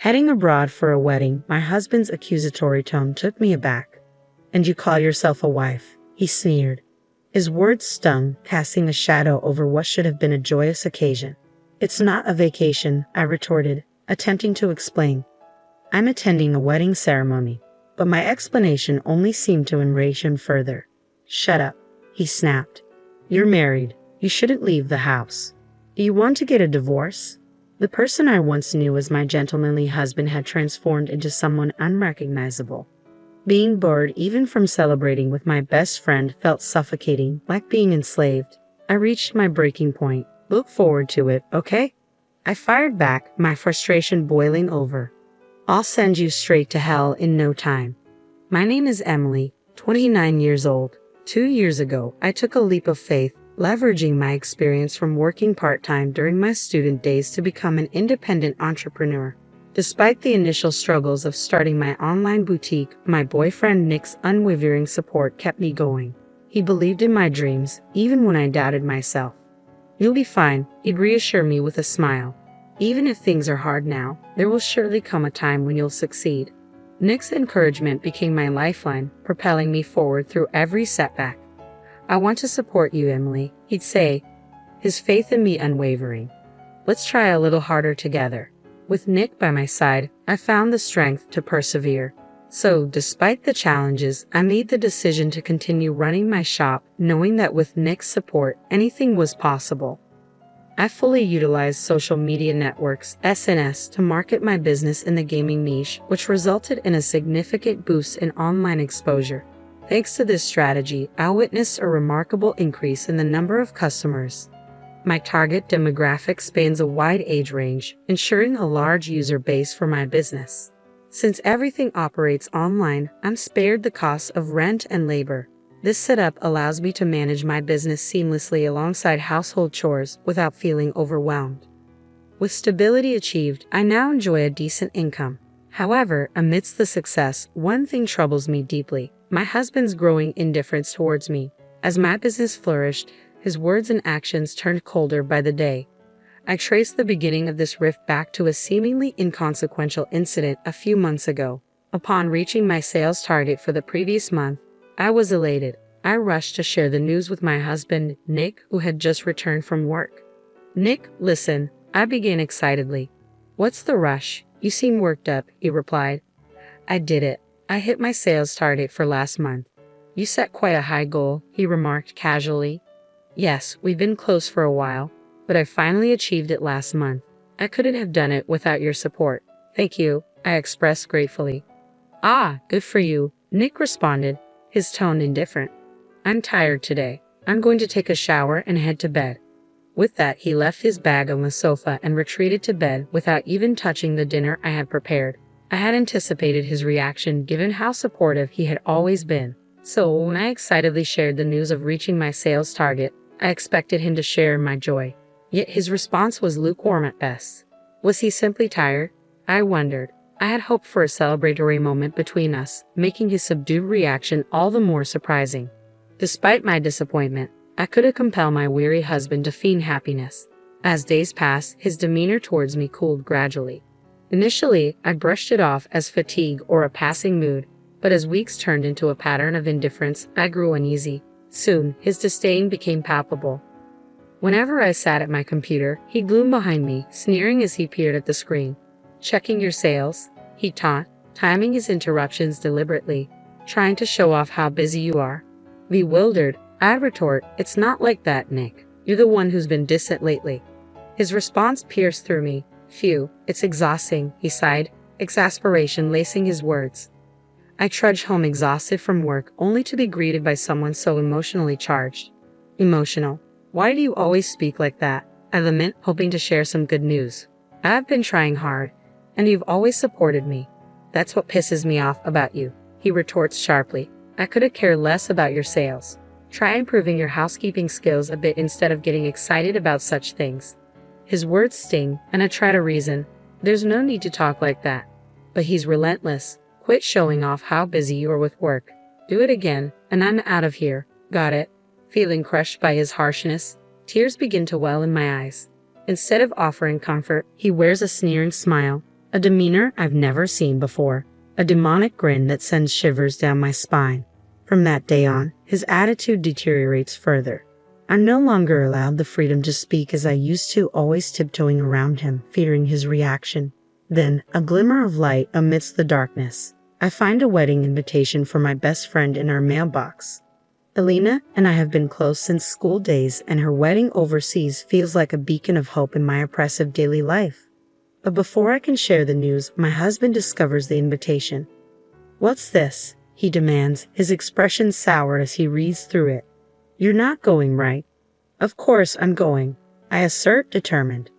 Heading abroad for a wedding, my husband's accusatory tone took me aback. And you call yourself a wife? He sneered. His words stung, casting a shadow over what should have been a joyous occasion. It's not a vacation, I retorted, attempting to explain. I'm attending a wedding ceremony. But my explanation only seemed to enrage him further. Shut up, he snapped. You're married. You shouldn't leave the house. Do you want to get a divorce? The person I once knew as my gentlemanly husband had transformed into someone unrecognizable. Being bored even from celebrating with my best friend felt suffocating, like being enslaved. I reached my breaking point. Look forward to it, okay? I fired back, my frustration boiling over. I'll send you straight to hell in no time. My name is Emily, 29 years old. 2 years ago, I took a leap of faith, leveraging my experience from working part-time during my student days to become an independent entrepreneur. Despite the initial struggles of starting my online boutique, my boyfriend Nick's unwavering support kept me going. He believed in my dreams, even when I doubted myself. You'll be fine, he'd reassure me with a smile. Even if things are hard now, there will surely come a time when you'll succeed. Nick's encouragement became my lifeline, propelling me forward through every setback. I want to support you, Emily, he'd say, his faith in me unwavering. Let's try a little harder together. With Nick by my side, I found the strength to persevere. So, despite the challenges, I made the decision to continue running my shop, knowing that with Nick's support, anything was possible. I fully utilized social media networks, SNS, to market my business in the gaming niche, which resulted in a significant boost in online exposure. Thanks to this strategy, I witnessed a remarkable increase in the number of customers. My target demographic spans a wide age range, ensuring a large user base for my business. Since everything operates online, I'm spared the costs of rent and labor. This setup allows me to manage my business seamlessly alongside household chores without feeling overwhelmed. With stability achieved, I now enjoy a decent income. However, amidst the success, one thing troubles me deeply: my husband's growing indifference towards me. As my business flourished, his words and actions turned colder by the day. I traced the beginning of this rift back to a seemingly inconsequential incident a few months ago. Upon reaching my sales target for the previous month, I was elated. I rushed to share the news with my husband, Nick, who had just returned from work. Nick, listen, I began excitedly. What's the rush? You seem worked up, he replied. I did it. I hit my sales target for last month. You set quite a high goal, he remarked casually. Yes, we've been close for a while, but I finally achieved it last month. I couldn't have done it without your support. Thank you, I expressed gratefully. Ah, good for you, Nick responded, his tone indifferent. I'm tired today. I'm going to take a shower and head to bed. With that, he left his bag on the sofa and retreated to bed without even touching the dinner I had prepared. I had anticipated his reaction given how supportive he had always been. So when I excitedly shared the news of reaching my sales target, I expected him to share in my joy. Yet his response was lukewarm at best. Was he simply tired? I wondered. I had hoped for a celebratory moment between us, making his subdued reaction all the more surprising. Despite my disappointment, I couldn't compel my weary husband to feign happiness. As days passed, his demeanor towards me cooled gradually. Initially, I brushed it off as fatigue or a passing mood, but as weeks turned into a pattern of indifference, I grew uneasy. Soon, his disdain became palpable. Whenever I sat at my computer, he gloomed behind me, sneering as he peered at the screen. Checking your sales, he taunt, timing his interruptions deliberately, trying to show off how busy you are. Bewildered, I'd retort, it's not like that, Nick. You're the one who's been distant lately. His response pierced through me. Phew, it's exhausting, he sighed, exasperation lacing his words. I trudged home exhausted from work, only to be greeted by someone so emotionally charged. Emotional? Why do you always speak like that? I lament, hoping to share some good news. I've been trying hard, and you've always supported me. That's what pisses me off about you, he retorts sharply. I couldn't care less about your sales. Try improving your housekeeping skills a bit instead of getting excited about such things. His words sting, and I try to reason. There's no need to talk like that. But he's relentless. Quit showing off how busy you are with work. Do it again, and I'm out of here. Got it? Feeling crushed by his harshness, tears begin to well in my eyes. Instead of offering comfort, he wears a sneering smile, a demeanor I've never seen before, a demonic grin that sends shivers down my spine. From that day on, his attitude deteriorates further. I'm no longer allowed the freedom to speak as I used to, always tiptoeing around him, fearing his reaction. Then, a glimmer of light amidst the darkness. I find a wedding invitation for my best friend in our mailbox. Elena and I have been close since school days, and her wedding overseas feels like a beacon of hope in my oppressive daily life. But before I can share the news, my husband discovers the invitation. "What's this?" he demands, his expression sour as he reads through it. "You're not going, right?" "Of course I'm going," I assert, determined.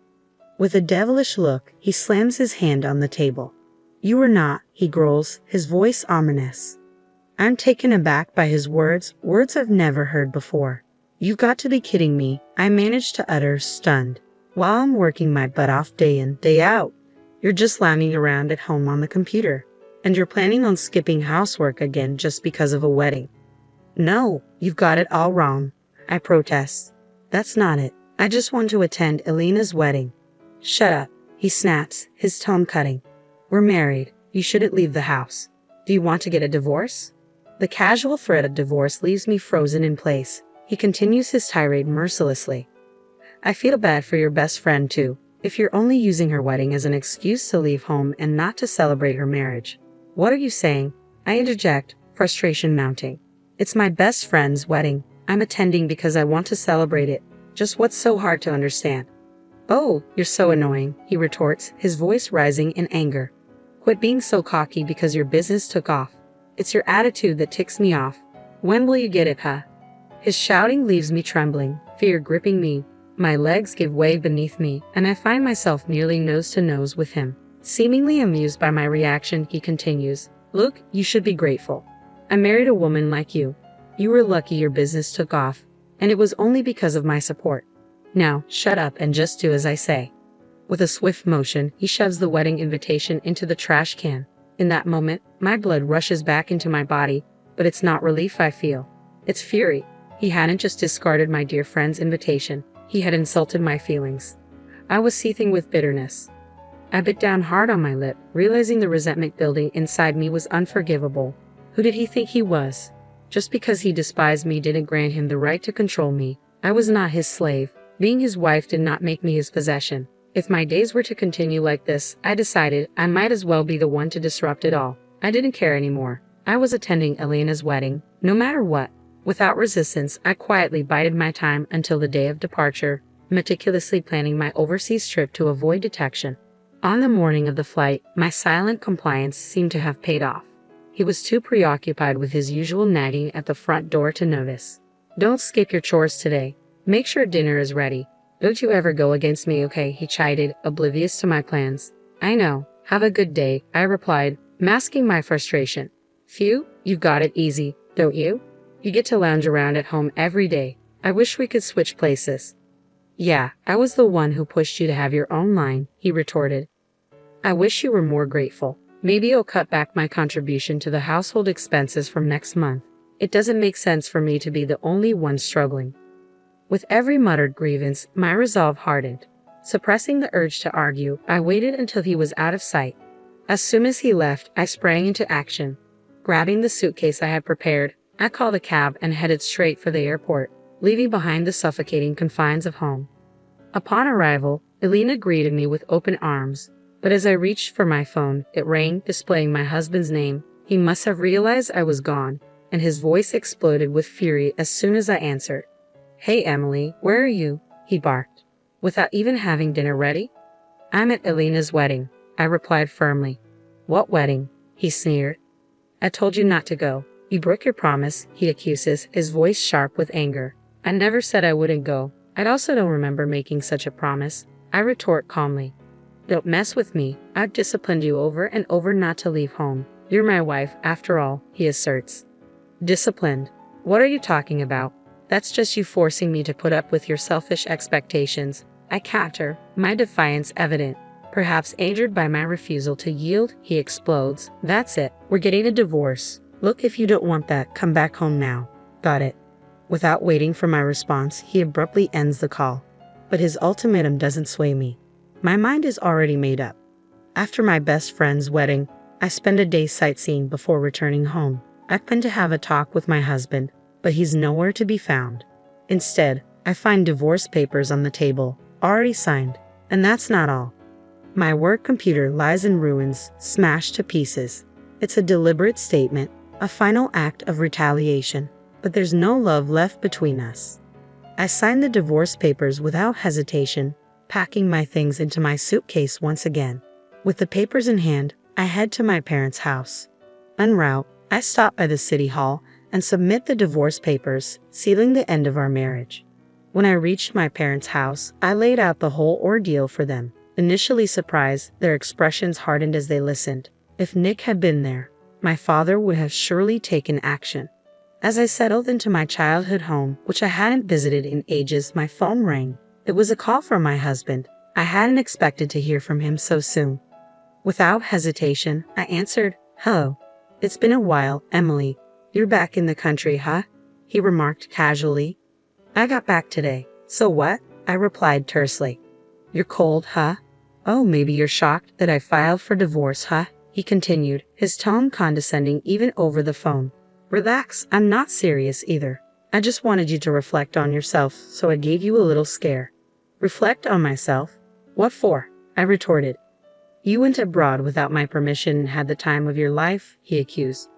With a devilish look, he slams his hand on the table. "You are not," he growls, his voice ominous. I'm taken aback by his words I've never heard before. "You've got to be kidding me," I manage to utter, stunned. "While I'm working my butt off day in, day out, you're just lounging around at home on the computer. And you're planning on skipping housework again just because of a wedding." "No, you've got it all wrong," I protest. "That's not it. I just want to attend Elena's wedding." "Shut up," he snaps, his tone cutting. "We're married. You shouldn't leave the house. Do you want to get a divorce?" The casual threat of divorce leaves me frozen in place. He continues his tirade mercilessly. "I feel bad for your best friend too, if you're only using her wedding as an excuse to leave home and not to celebrate her marriage." "What are you saying?" I interject, frustration mounting. "It's my best friend's wedding. I'm attending because I want to celebrate it. Just what's so hard to understand?" "Oh, you're so annoying," he retorts, his voice rising in anger. "Quit being so cocky because your business took off. It's your attitude that ticks me off. When will you get it, huh?" His shouting leaves me trembling, fear gripping me. My legs give way beneath me, and I find myself nearly nose to nose with him. Seemingly amused by my reaction, he continues, "Look, you should be grateful. I married a woman like you. You were lucky your business took off, and it was only because of my support. Now, shut up and just do as I say." With a swift motion, he shoves the wedding invitation into the trash can. In that moment, my blood rushes back into my body, but it's not relief I feel. It's fury. He hadn't just discarded my dear friend's invitation, he had insulted my feelings. I was seething with bitterness. I bit down hard on my lip, realizing the resentment building inside me was unforgivable. Who did he think he was? Just because he despised me didn't grant him the right to control me. I was not his slave. Being his wife did not make me his possession. If my days were to continue like this, I decided I might as well be the one to disrupt it all. I didn't care anymore. I was attending Elena's wedding, no matter what. Without resistance, I quietly bided my time until the day of departure, meticulously planning my overseas trip to avoid detection. On the morning of the flight, my silent compliance seemed to have paid off. He was too preoccupied with his usual nagging at the front door to notice. "Don't skip your chores today. Make sure dinner is ready. Don't you ever go against me, okay?" he chided, oblivious to my plans. "I know. Have a good day," I replied, masking my frustration. "Phew, you've got it easy, don't you? You get to lounge around at home every day. I wish we could switch places." "Yeah, I was the one who pushed you to have your own line," he retorted. "I wish you were more grateful. Maybe I'll cut back my contribution to the household expenses from next month. It doesn't make sense for me to be the only one struggling." With every muttered grievance, my resolve hardened. Suppressing the urge to argue, I waited until he was out of sight. As soon as he left, I sprang into action. Grabbing the suitcase I had prepared, I called a cab and headed straight for the airport, leaving behind the suffocating confines of home. Upon arrival, Elena greeted me with open arms, but as I reached for my phone, it rang, displaying my husband's name. He must have realized I was gone, and his voice exploded with fury as soon as I answered. "Hey Emily, where are you?" he barked. "Without even having dinner ready?" "I'm at Elena's wedding," I replied firmly. "What wedding?" he sneered. "I told you not to go. You broke your promise," he accuses, his voice sharp with anger. "I never said I wouldn't go. I also don't remember making such a promise," I retort calmly. "Don't mess with me. I've disciplined you over and over not to leave home. You're my wife, after all," he asserts. "Disciplined? What are you talking about? That's just you forcing me to put up with your selfish expectations," I counter, my defiance evident. Perhaps angered by my refusal to yield, he explodes. "That's it. We're getting a divorce. Look, if you don't want that, come back home now. Got it?" Without waiting for my response, he abruptly ends the call. But his ultimatum doesn't sway me. My mind is already made up. After my best friend's wedding, I spend a day sightseeing before returning home. I plan to have a talk with my husband, but he's nowhere to be found. Instead, I find divorce papers on the table, already signed. And that's not all. My work computer lies in ruins, smashed to pieces. It's a deliberate statement, a final act of retaliation, but there's no love left between us. I signed the divorce papers without hesitation, packing my things into my suitcase once again. With the papers in hand, I head to my parents' house. En route, I stop by the city hall and submit the divorce papers, sealing the end of our marriage. When I reached my parents' house, I laid out the whole ordeal for them. Initially surprised, their expressions hardened as they listened. If Nick had been there, my father would have surely taken action. As I settled into my childhood home, which I hadn't visited in ages, my phone rang. It was a call from my husband. I hadn't expected to hear from him so soon. Without hesitation, I answered, "Hello. It's been a while, Emily. You're back in the country, huh?" he remarked casually. "I got back today." "So what?" I replied tersely. "You're cold, huh? Oh, maybe you're shocked that I filed for divorce, huh?" he continued, his tone condescending even over the phone. "Relax, I'm not serious either. I just wanted you to reflect on yourself, so I gave you a little scare." "Reflect on myself? What for?" I retorted. "You went abroad without my permission and had the time of your life," he accused.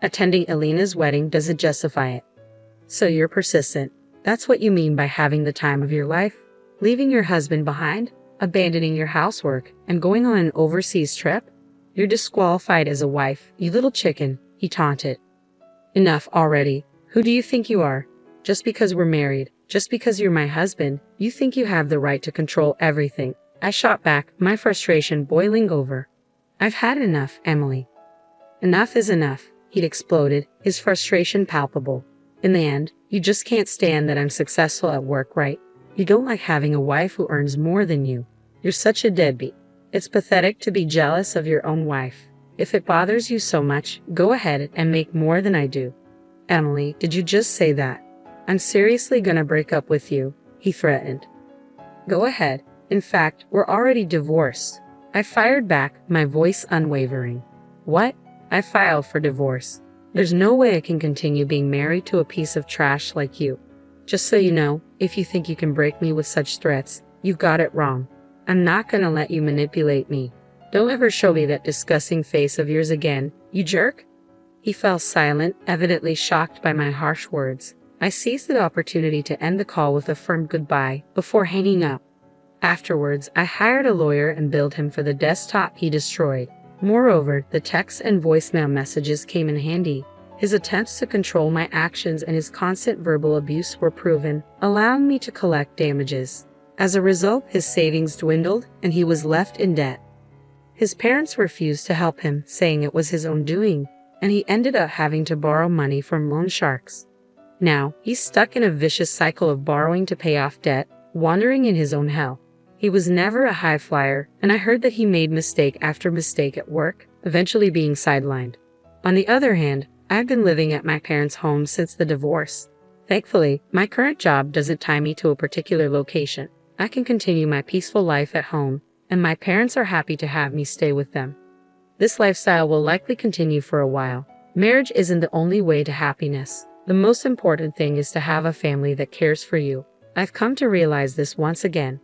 "Attending Elena's wedding doesn't justify it." "So you're persistent. That's what you mean by having the time of your life? Leaving your husband behind? Abandoning your housework, and going on an overseas trip? You're disqualified as a wife, you little chicken," he taunted. "Enough already. Who do you think you are? Just because we're married, just because you're my husband, you think you have the right to control everything." I shot back, my frustration boiling over. "I've had enough, Emily." "Enough is enough," he'd exploded, his frustration palpable. "In the end, you just can't stand that I'm successful at work, right? You don't like having a wife who earns more than you. You're such a deadbeat. It's pathetic to be jealous of your own wife. If it bothers you so much, go ahead and make more than I do." "Emily, did you just say that? I'm seriously gonna break up with you," he threatened. "Go ahead. In fact, we're already divorced." I fired back, my voice unwavering. "What? I filed for divorce. There's no way I can continue being married to a piece of trash like you. Just so you know, if you think you can break me with such threats, you've got it wrong. I'm not gonna let you manipulate me. Don't ever show me that disgusting face of yours again, you jerk." He fell silent, evidently shocked by my harsh words. I seized the opportunity to end the call with a firm goodbye before hanging up. Afterwards, I hired a lawyer and billed him for the desktop he destroyed. Moreover, the text and voicemail messages came in handy. His attempts to control my actions and his constant verbal abuse were proven, allowing me to collect damages. As a result, his savings dwindled and he was left in debt. His parents refused to help him, saying it was his own doing, and he ended up having to borrow money from loan sharks. Now, he's stuck in a vicious cycle of borrowing to pay off debt, wandering in his own hell. He was never a high flyer, and I heard that he made mistake after mistake at work, eventually being sidelined. On the other hand, I've been living at my parents' home since the divorce. Thankfully, my current job doesn't tie me to a particular location. I can continue my peaceful life at home, and my parents are happy to have me stay with them. This lifestyle will likely continue for a while. Marriage isn't the only way to happiness. The most important thing is to have a family that cares for you. I've come to realize this once again.